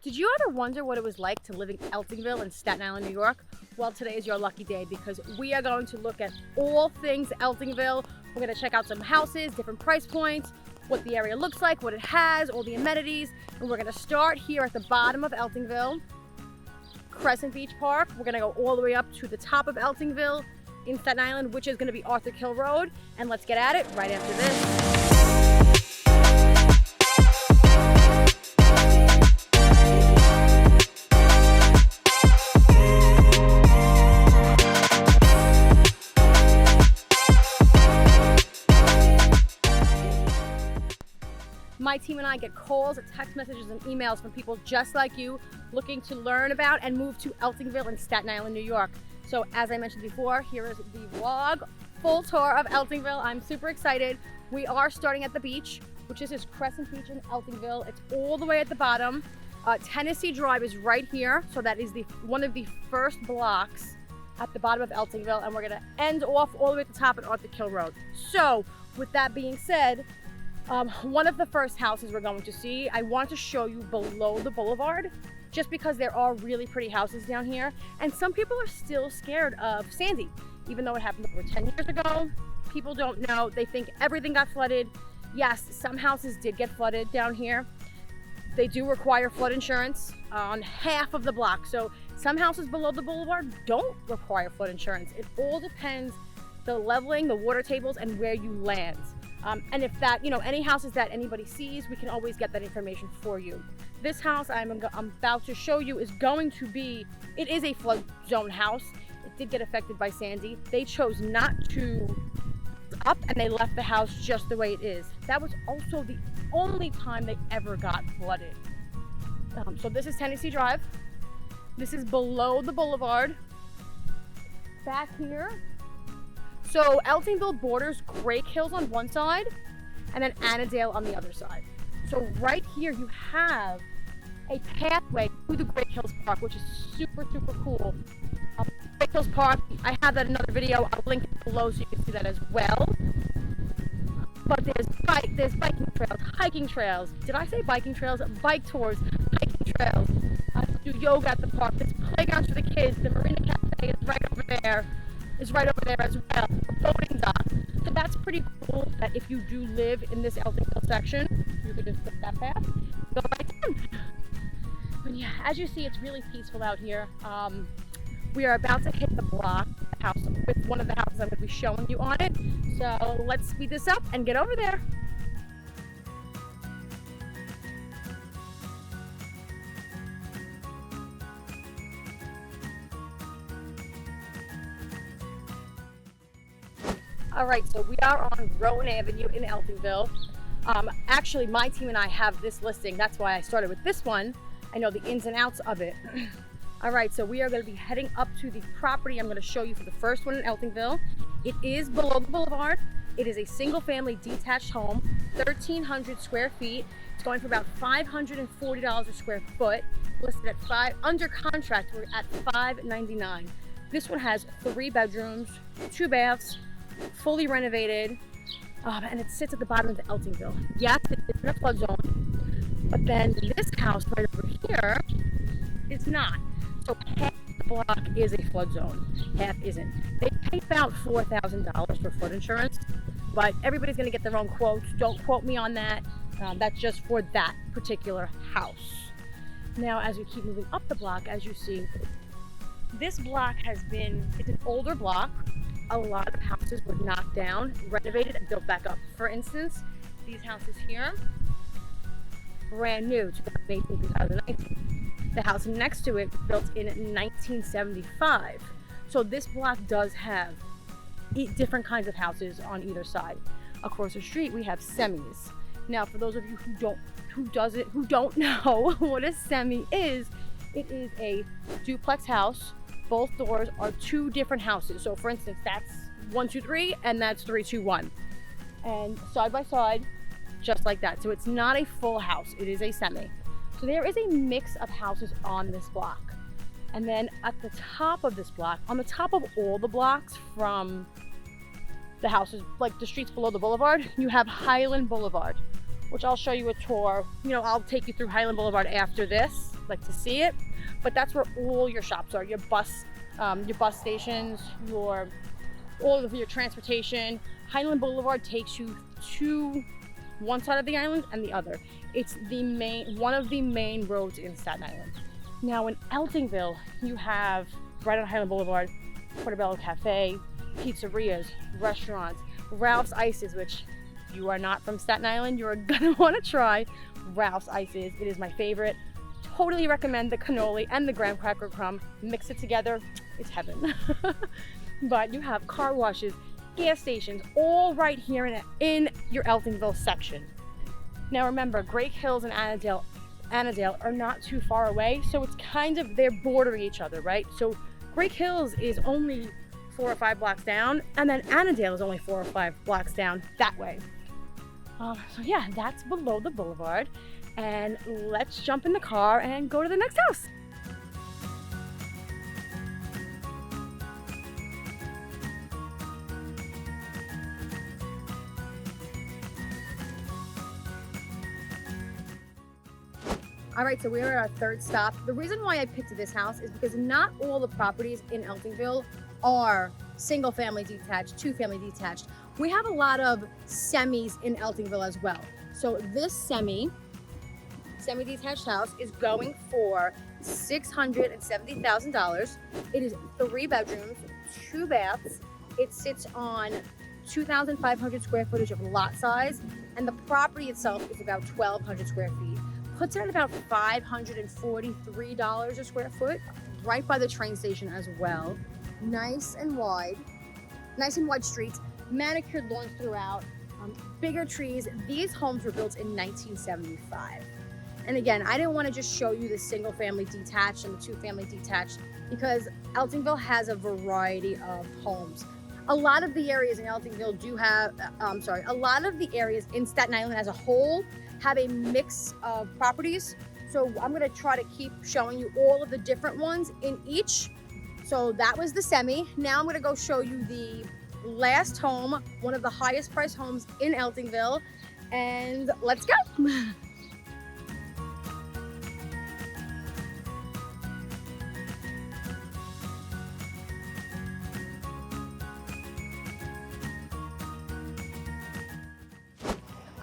Did you ever wonder what it was like to live in Eltingville in Staten Island, New York? Well, today is your lucky day because we are going to look at all things Eltingville. We're going to check out some houses, different price points, what the area looks like, what it has, all the amenities. And we're going to start here at the bottom of Eltingville, Crescent Beach Park. We're going to go all the way up to the top of Eltingville in Staten Island, which is going to be Arthur Kill Road. And let's get at it right after this. My team and I get calls, text messages, and emails from people just like you looking to learn about and move to Eltingville in Staten Island, New York. So as I mentioned before, here is the vlog, full tour of Eltingville. I'm super excited. We are starting at the beach, which is this Crescent Beach in Eltingville. It's all the way at the bottom. Tennessee Drive is right here. So that is one of the first blocks at the bottom of Eltingville. And we're gonna end off all the way at the top at Arthur Kill Road. So with that being said, one of the first houses we're going to see, I want to show you below the boulevard, just because there are really pretty houses down here. And some people are still scared of Sandy, even though it happened over 10 years ago. People don't know, they think everything got flooded. Yes, some houses did get flooded down here. They do require flood insurance on half of the block. So some houses below the boulevard don't require flood insurance. It all depends, the leveling, the water tables, and where you land. And if that, any houses that anybody sees, we can always get that information for you. This house I'm about to show you is going to be, it is a flood zone house. It did get affected by Sandy. They chose not to up and they left the house just the way it is. That was also the only time they ever got flooded. So this is Tennessee Drive. This is below the boulevard. Back here. So Eltingville borders Great Hills on one side and then Annandale on the other side. So right here you have a pathway to the Great Hills Park, which is super, super cool. Great Hills Park, I have that in another video. I'll link it below so you can see that as well. But there's biking trails, hiking trails. Did I say biking trails? Bike tours, hiking trails. Do yoga at the park. There's playgrounds for the kids. The Marina Cafe is right over there. Is right over there as well, a boating dock. So that's pretty cool that if you do live in this Eltingville section, you could just take that path, go right down. But yeah, as you see, it's really peaceful out here. We are about to hit the block, the house, with one of the houses I'm going to be showing you on it. So let's speed this up and get over there. All right, so we are on Rowan Avenue in Eltingville. Actually, my team and I have this listing. That's why I started with this one. I know the ins and outs of it. All right, so we are going to be heading up to the property I'm going to show you for the first one in Eltingville. It is below the boulevard. It is a single-family detached home, 1,300 square feet. It's going for about $540 a square foot. Listed at under contract, we're at $599. This one has 3 bedrooms, 2 baths, fully renovated, and it sits at the bottom of the Eltingville. Yes, it is in a flood zone, but then this house right over here is not. So half the block is a flood zone, half isn't. They pay about $4,000 for flood insurance, but everybody's going to get their own quotes. Don't quote me on that. That's just for that particular house. Now, as we keep moving up the block, as you see, this block it's an older block. A lot of houses were knocked down, renovated, and built back up. For instance, these houses here, brand new, 2018, 2019. The house next to it was built in 1975. So this block does have different kinds of houses on either side. Across the street, we have semis. Now, for those of you who don't know what a semi is, it is a duplex house. Both doors are 2 different houses. So for instance, that's 1, 2, 3, and that's 3, 2, 1. And side by side, just like that. So it's not a full house, it is a semi. So there is a mix of houses on this block. And then at the top of this block, on the top of all the blocks from the houses, like the streets below the boulevard, you have Highland Boulevard, which I'll show you a tour. I'll take you through Highland Boulevard after this. like to see it, but that's where all your shops are, your bus stations, all of your transportation. Highland Boulevard takes you to one side of the island and the other. It's one of the main roads in Staten Island. Now in Eltingville, you have right on Highland Boulevard, Portobello Cafe, pizzerias, restaurants, Ralph's Ices, which you are not from Staten Island, you're gonna want to try Ralph's Ices. It is my favorite. Totally recommend the cannoli and the graham cracker crumb. Mix it together, it's heaven. But you have car washes, gas stations, all right here in your Eltingville section. Now remember, Great Hills and Annandale are not too far away, so it's kind of, they're bordering each other, right? So Great Hills is only 4 or 5 blocks down, and then Annandale is only 4 or 5 blocks down that way. So yeah, that's below the boulevard, and let's jump in the car and go to the next house. All right, so we're at our third stop. The reason why I picked this house is because not all the properties in Eltingville are single family detached, 2-family detached. We have a lot of semis in Eltingville as well. So this semi-detached house is going for $670,000. It is 3 bedrooms, 2 baths. It sits on 2,500 square footage of lot size, and the property itself is about 1,200 square feet. Puts it at about $543 a square foot, right by the train station as well. Nice and wide streets, manicured lawns throughout, bigger trees. These homes were built in 1975. And again, I didn't want to just show you the single family detached and the 2-family detached because Eltingville has a variety of homes. A lot of the areas in Eltingville a lot of the areas in Staten Island as a whole have a mix of properties. So I'm gonna try to keep showing you all of the different ones in each. So that was the semi. Now I'm gonna go show you the last home, one of the highest priced homes in Eltingville, and let's go.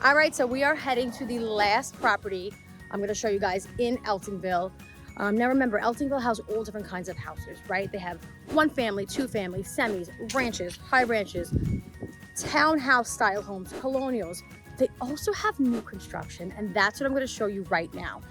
All right, so we are heading to the last property I'm going to show you guys in Eltingville. Now remember, Eltingville has all different kinds of houses, right? They have 1-family, 2-family, semis, ranches, high ranches, townhouse style homes, colonials. They also have new construction, and that's what I'm going to show you right now.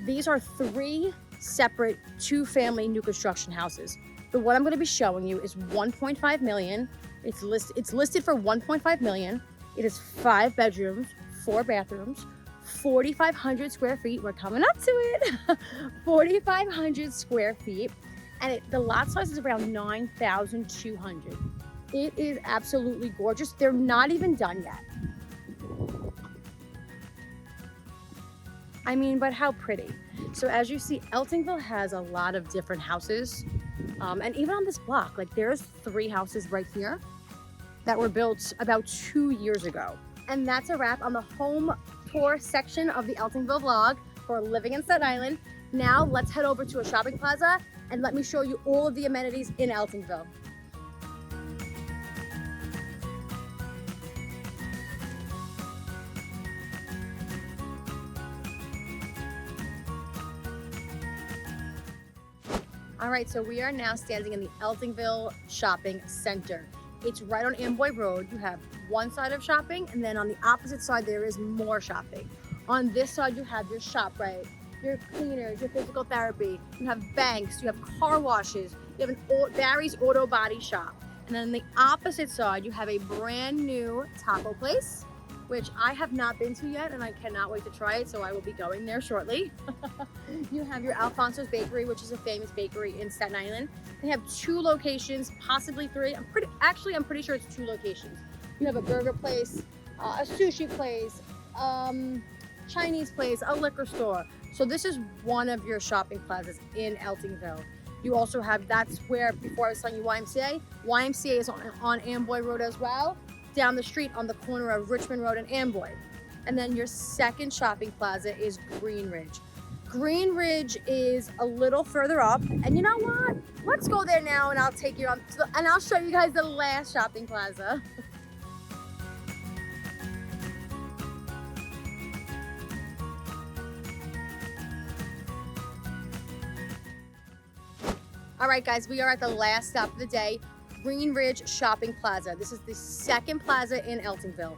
These are 3 separate 2-family new construction houses. The one I'm going to be showing you is $1.5 million. It's listed for $1.5 million. It is 5 bedrooms, 4 bathrooms, 4,500 square feet. We're coming up to it. 4,500 square feet. And the lot size is around 9,200. It is absolutely gorgeous. They're not even done yet. I mean, but how pretty. So as you see, Eltingville has a lot of different houses. And even on this block, like there's 3 houses right here that were built about 2 years ago. And that's a wrap on the home tour section of the Eltingville vlog for living in Staten Island. Now let's head over to a shopping plaza and let me show you all of the amenities in Eltingville. All right, so we are now standing in the Eltingville Shopping Center. It's right on Amboy Road. You have one side of shopping, and then on the opposite side, there is more shopping. On this side, you have your ShopRite, your cleaners, your physical therapy. You have banks, you have car washes, you have Barry's Auto Body Shop. And then on the opposite side, you have a brand new taco place, which I have not been to yet, and I cannot wait to try it, so I will be going there shortly. You have your Alfonso's Bakery, which is a famous bakery in Staten Island. They have 2 locations, possibly 3. I'm pretty sure it's 2 locations. You have a burger place, a sushi place, Chinese place, a liquor store. So this is one of your shopping plazas in Eltingville. You also have, that's where, before I was telling you YMCA is on Amboy Road as well, down the street on the corner of Richmond Road and Amboy. And then your second shopping plaza is Green Ridge. Green Ridge is a little further up, and you know what? Let's go there now, and I'll take you on, and I'll show you guys the last shopping plaza. All right, guys, we are at the last stop of the day, Green Ridge Shopping Plaza. This is the second plaza in Eltingville.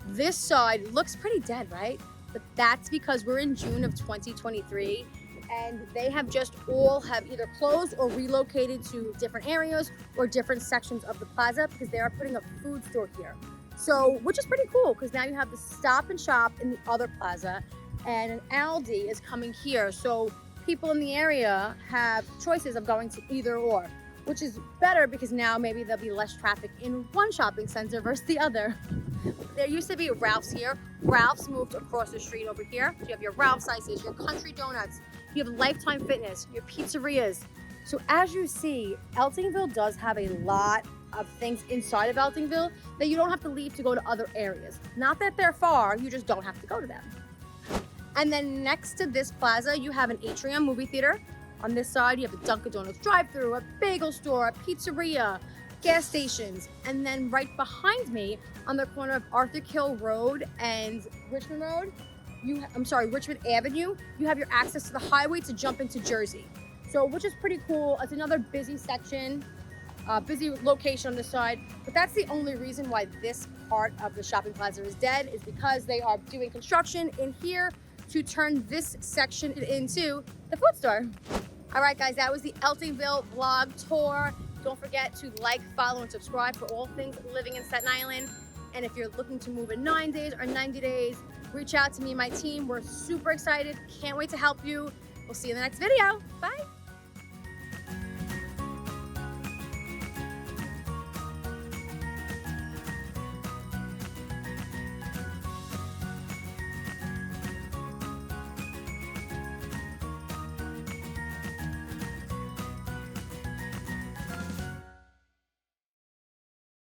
This side looks pretty dead, right? But that's because we're in June of 2023, and they have just all have either closed or relocated to different areas or different sections of the plaza because they are putting a food store here. So, which is pretty cool because now you have the Stop and Shop in the other plaza, and an Aldi is coming here. So people in the area have choices of going to either or, which is better because now maybe there'll be less traffic in one shopping center versus the other. There used to be Ralph's here. Ralph's moved across the street over here. You have your Ralph's Ices, your Country Donuts, you have Lifetime Fitness, your pizzerias. So as you see, Eltingville does have a lot of things inside of Eltingville that you don't have to leave to go to other areas. Not that they're far, you just don't have to go to them. And then next to this plaza, you have an Atrium movie theater. On this side, you have a Dunkin' Donuts drive-thru, a bagel store, a pizzeria, gas stations, and then right behind me on the corner of Arthur Kill Road and Richmond Road, Richmond Avenue, you have your access to the highway to jump into Jersey. So, which is pretty cool. It's another busy section, busy location on this side, but that's the only reason why this part of the shopping plaza is dead, is because they are doing construction in here to turn this section into the food store. All right, guys, that was the Eltingville vlog tour. Don't forget to like, follow, and subscribe for all things living in Staten Island. And if you're looking to move in 9 days or 90 days, reach out to me and my team. We're super excited. Can't wait to help you. We'll see you in the next video. Bye.